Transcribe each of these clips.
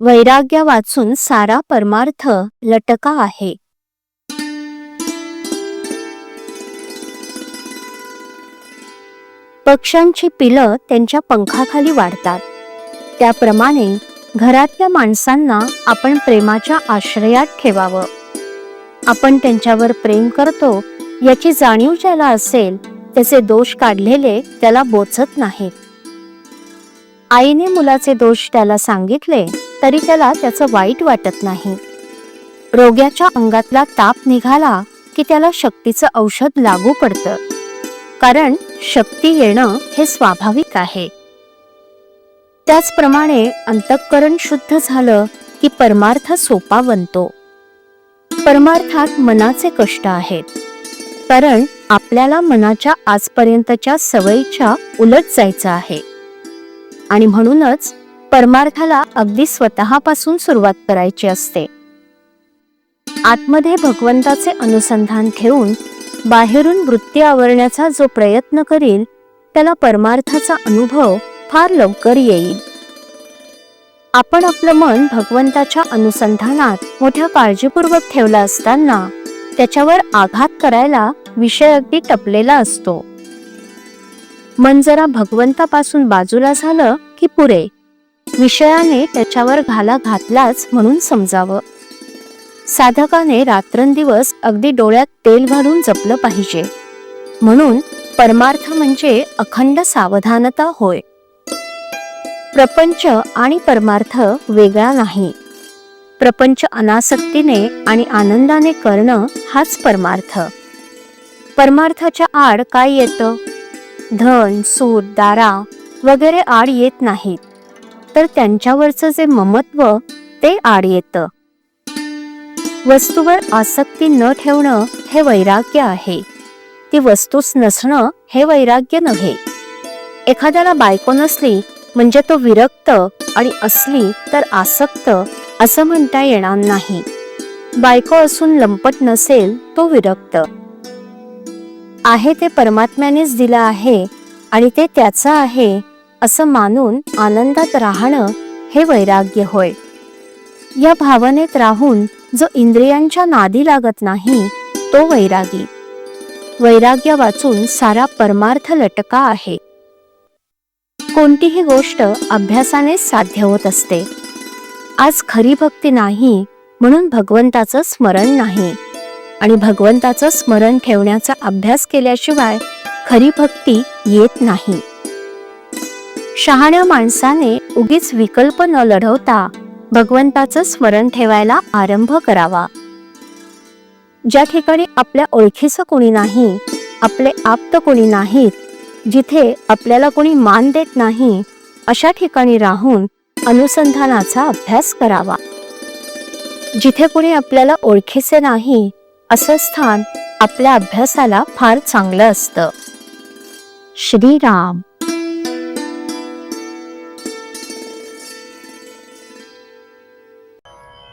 वैराग्य वाचून सारा परमार्थ लटका आहे. पक्ष्यांची पिलं त्यांच्या पंखाखाली वाढतात, त्याप्रमाणे घरातल्या माणसांना आपण प्रेमाच्या आश्रयात ठेवावं. आपण त्यांच्यावर प्रेम करतो याची जाणीव ज्याला असेल त्याचे दोष काढलेले त्याला बोचत नाहीत. आईने मुलाचे दोष त्याला सांगितले तरी त्याला त्याचं वाईट वाटत नाही. रोग्याच्या अंगातला ताप निघाला की त्याला शक्तीचं औषध लागू पडतं, कारण शक्ती येणं हे स्वाभाविक आहे. त्याचप्रमाणे अंतःकरण शुद्ध झालं की परमार्थ सोपा बनतो. परमार्थात मनाचे कष्ट आहेत, कारण आपल्याला मनाच्या आजपर्यंतच्या सवयीच्या उलट जायचं आहे आणि म्हणूनच परमार्थाला अगदी स्वतःपासून सुरुवात करायची असते. आतमध्ये भगवंताचे अनुसंधान ठेवून बाहेरून वृत्ती आवरण्याचा जो प्रयत्न करील त्याला परमार्थाचा अनुभव फार लवकर येईल. आपण आपलं मन भगवंताच्या अनुसंधानात मोठ्या काळजीपूर्वक ठेवलं असताना त्याच्यावर आघात करायला विषय अगदी टपलेला असतो. मन जरा भगवंतापासून बाजूला झालं की पुरे, विषयाने त्याच्यावर घाला घातलाच म्हणून समजावं. साधकाने रात्रंदिवस अगदी डोळ्यात तेल घालून जपलं पाहिजे. म्हणून परमार्थ म्हणजे अखंड सावधानता होय. प्रपंच आणि परमार्थ वेगळा नाही. प्रपंच अनासक्तीने आणि आनंदाने करणं हाच परमार्थ. परमार्थाच्या आड काय येतं? धन, सूत, दारा वगैरे आड येत नाहीत, तर त्यांच्यावरचं जे ममत्व ते आड येतं. वस्तूवर आसक्ती न ठेवणं हे वैराग्य आहे. ती वस्तूच नसणं हे वैराग्य नव्हे. एखाद्याला बायको नसली म्हणजे तो विरक्त आणि असली तर आसक्त असं म्हणता येणार नाही. बायको असून लंपट नसेल तो विरक्त आहे. ते परमात्म्यानेच दिलं आहे आणि ते त्याचं आहे असं मानून आनंदात राहणं हे वैराग्य होय. या भावनेत राहून जो इंद्रियांच्या नादी लागत नाही तो वैरागी. वैराग्य वाचून सारा परमार्थ लटका आहे. कोणतीही गोष्ट अभ्यासाने साध्य होत असते. आज खरी भक्ती नाही म्हणून भगवंताचं स्मरण नाही, आणि भगवंताचं स्मरण ठेवण्याचा अभ्यास केल्याशिवाय खरी भक्ती येत नाही. शहाण्या माणसाने उगीच विकल्प न लढवता भगवंताचं स्मरण ठेवायला आरंभ करावा. ज्या ठिकाणी आपल्या ओळखीचं कोणी नाही, आपले आप्त कोणी नाहीत, जिथे आपल्याला कोणी मान देत नाही, अशा ठिकाणी राहून अनुसंधानाचा अभ्यास करावा. जिथे कोणी आपल्याला ओळखीचे नाही असं स्थान आपल्या अभ्यासाला फार चांगलं असतं. श्रीराम.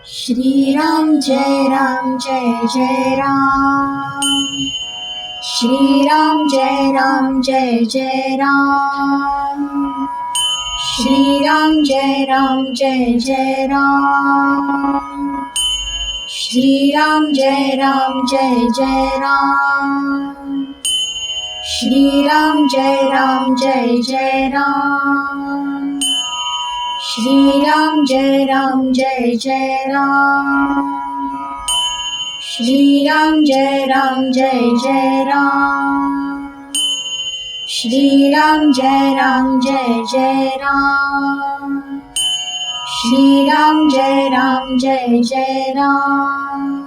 श्रीराम जय राम जय जय राम. श्रीराम जय राम जय जय राम. श्रीराम जय राम जय जय राम. श्रीराम जय राम जय जय राम. श्रीराम जय राम जय जय राम. श्रीराम जय राम जय जय राम. श्रीराम जय राम जय जय राम. श्रीराम जय राम जय जय राम. श्रीराम जय राम जय जय राम.